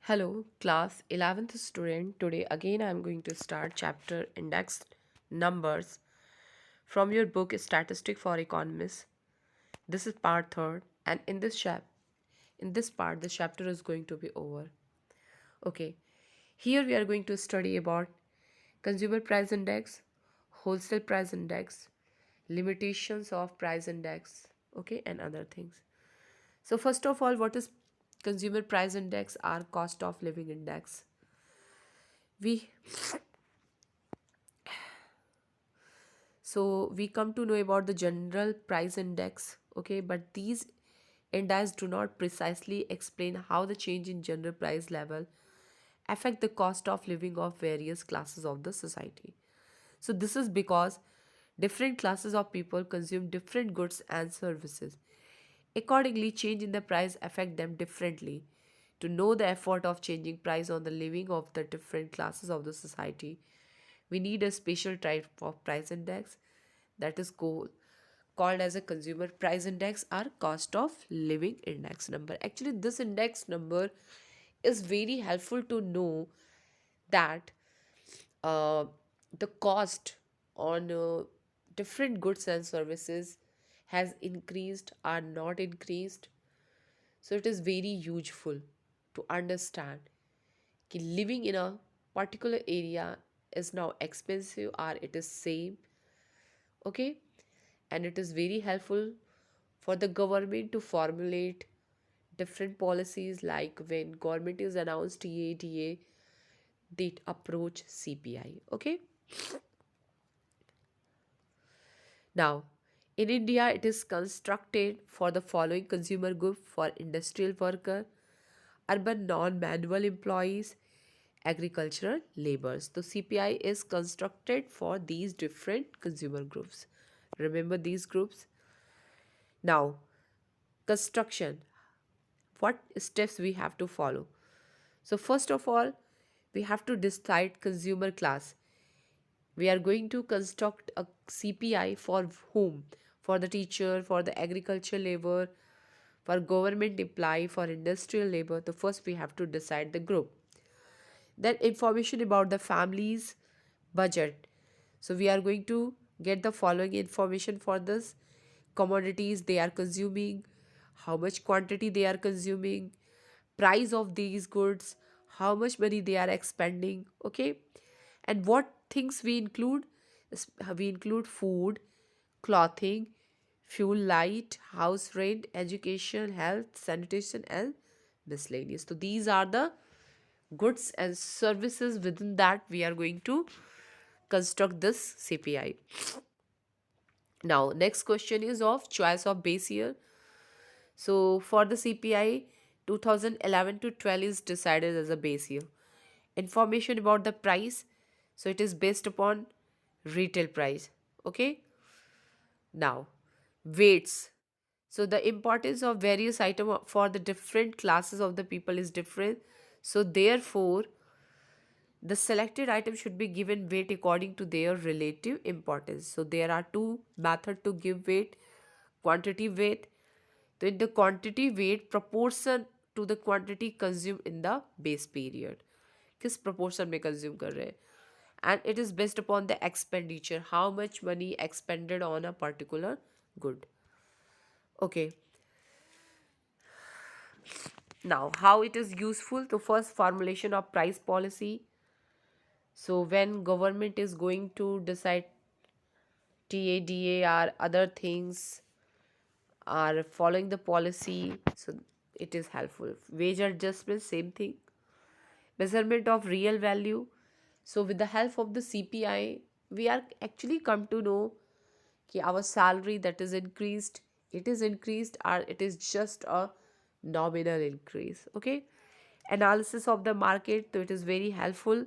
Hello, class 11th student. Today again I am going to start chapter index numbers from your book Statistic for Economists. This is part 3rd and in this part the chapter is going to be over. Okay. Here we are going to study about consumer price index, wholesale price index, limitations of price index, okay, and other things. So first of all, what is consumer price index or cost of living index? We So we come to know about the general price index, okay, but these indices do not precisely explain how the change in general price level affect the cost of living of various classes of the society. So this is because different classes of people consume different goods and services. Accordingly, change in the price affect them differently. To know the effort of changing price on the living of the different classes of the society, we need a special type of price index that is called as a consumer price index or cost of living index number. Actually, this index number is very helpful to know that uh, the cost on different goods and services has increased or not increased. So it is very useful to understand that living in a particular area is now expensive or it is same, okay, and it is very helpful for the government to formulate different policies, like when government is announced TADA, they approach CPI, okay. Now, in India, it is constructed for the following consumer group: for industrial worker, urban non-manual employees, agricultural laborers. So CPI is constructed for these different consumer groups. Remember these groups. Now, construction. What steps we have to follow? So first of all, we have to decide consumer class. We are going to construct a CPI for whom? For the teacher, for the agricultural labor, for government employee, for industrial labor. So first we have to decide the group. Then information about the family's budget. So we are going to get the following information for this: commodities they are consuming, how much quantity they are consuming, price of these goods, how much money they are expending, okay, and what things we include. We include food, clothing, fuel, light, house rent, education, health, sanitation, and miscellaneous. So these are the goods and services within that we are going to construct this CPI. Now, next question is of choice of base year. So, for the CPI, 2011 to 12 is decided as a base year. Information about the price. So, it is based upon retail price. Okay. Now, weights. So, the importance of various item for the different classes of the people is different. So, therefore, the selected item should be given weight according to their relative importance. So there are two methods to give weight: quantity weight. So in the quantity weight proportion to the quantity consumed in the base period. किस proportion में consume कर रहे हैं, and it is based upon the expenditure, how much money expended on a particular good. Okay, now how it is useful. The first, formulation of price policy. So when government is going to decide TADA or other things, are following the policy, so it is helpful. Wage adjustment, same thing. Measurement of real value. So with the help of the CPI, we are actually come to know कि our salary that is increased, it is increased or it is just a nominal increase. Okay. Analysis of the market. So it is very helpful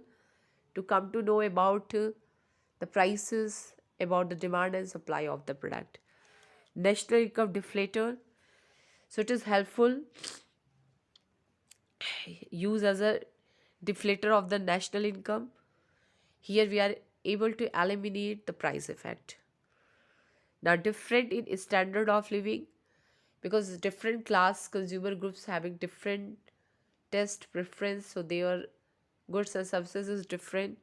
to come to know about the prices, about the demand and supply of the product. National income deflator. So it is helpful, use as a deflator of the national income. Here we are able to eliminate the price effect. Now, different in standard of living, because different class consumer groups having different taste preference, so their goods and services is different.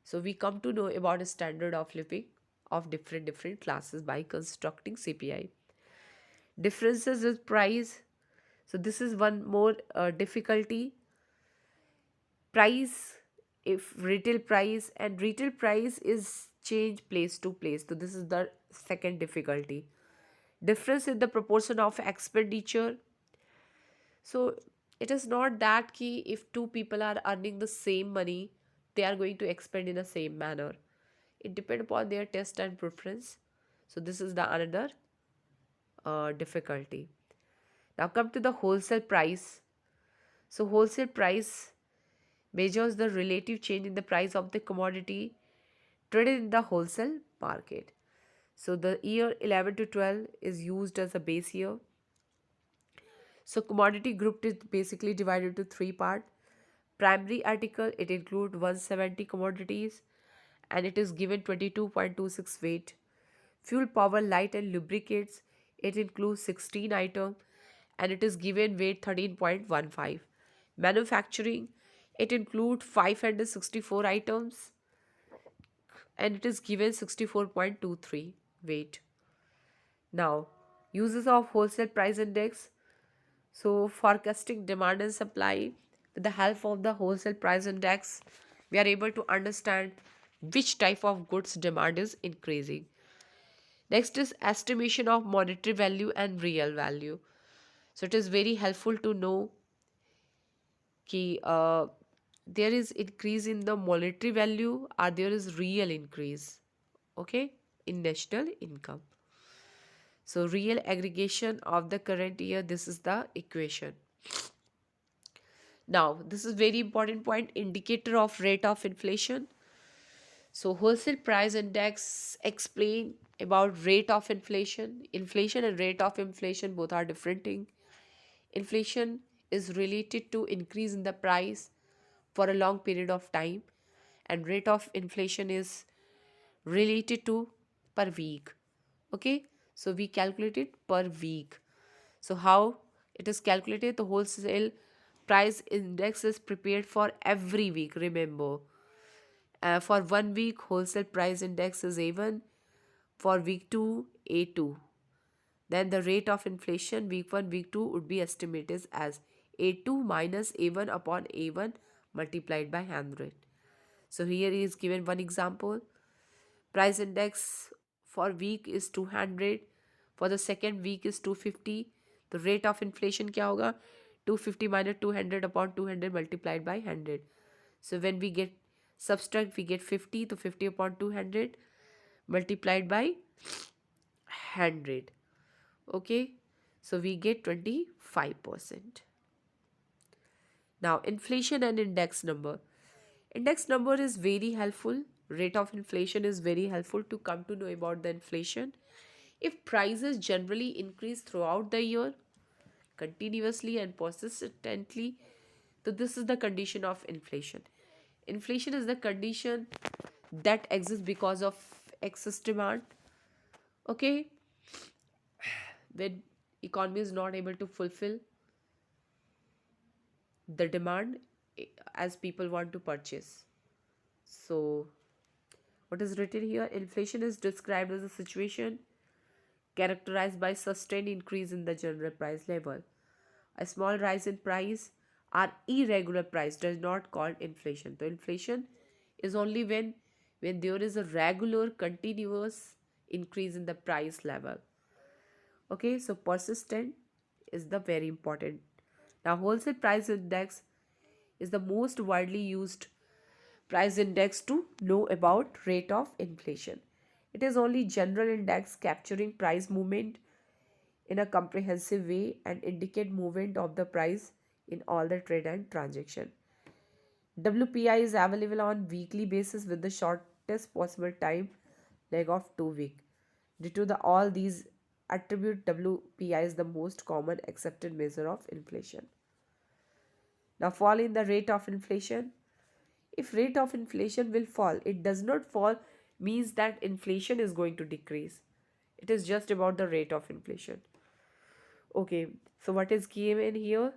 So we come to know about a standard of living of different classes by constructing CPI. Differences with price. So this is one more difficulty. Price, if retail price, and retail price is change place to place. So this is the second difficulty. Difference in the proportion of expenditure. So it is not that key if two people are earning the same money, they are going to expend in the same manner. It depends upon their taste and preference. So this is the another difficulty. Now come to the wholesale price. So wholesale price measures the relative change in the price of the commodity traded in the wholesale market. So the year 11 to 12 is used as a base year. So commodity group is basically divided into three parts. Primary article, it includes 170 commodities and it is given 22.26 weight. Fuel, power, light and lubricates, it includes 16 items and it is given weight 13.15. Manufacturing, it includes 564 items and it is given 64.23 weight. Now, uses of wholesale price index. So, forecasting demand and supply with the help of the wholesale price index, we are able to understand which type of goods demand is increasing. Next is estimation of monetary value and real value. So, it is very helpful to know कि there is increase in the monetary value or there is real increase, okay, in national income. So real aggregation of the current year, this is the equation. Now this is very important point, indicator of rate of inflation. So wholesale price index explain about rate of inflation. Inflation and rate of inflation both are different thing. Inflation is related to increase in the price for a long period of time and rate of inflation is related to per week. Okay, so we calculate it per week. So how it is calculated? The wholesale price index is prepared for every week, remember. For 1 week wholesale price index is A1, for week 2 A2. Then the rate of inflation week 1 week 2 would be estimated as A2 minus A1 upon A1 multiplied by 100. So here is given one example. Price index for week is 200, for the second week is 250. The rate of inflation क्या होगा? 250 minus 200 upon 200 multiplied by 100. So when we get subtract, we get 50. So 50 upon 200 multiplied by 100. Okay, so we get 25%. Now inflation and index number. Index number is very helpful. Rate of inflation is very helpful to come to know about the inflation. If prices generally increase throughout the year, continuously and persistently, so this is the condition of inflation. Inflation is the condition that exists because of excess demand. Okay, when economy is not able to fulfill the demand as people want to purchase. So what is written here? Inflation is described as a situation characterized by sustained increase in the general price level. A small rise in price or irregular price does not called inflation. So inflation is only when there is a regular continuous increase in the price level. Okay, so persistent is the very important. Now wholesale price index is the most widely used price index to know about rate of inflation. It is only general index capturing price movement in a comprehensive way and indicate movement of the price in all the trade and transaction. WPI is available on weekly basis with the shortest possible time lag of 2 weeks. Due to all these attribute, WPI is the most common accepted measure of inflation. Now fall in the rate of inflation. If rate of inflation will fall, it does not fall means that inflation is going to decrease. It is just about the rate of inflation. Okay, so what is given here?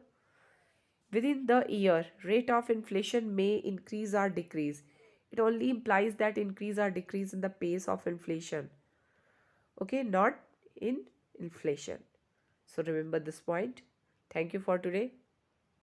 Within the year, rate of inflation may increase or decrease. It only implies that increase or decrease in the pace of inflation. Okay, not in inflation. So remember this point. Thank you for today.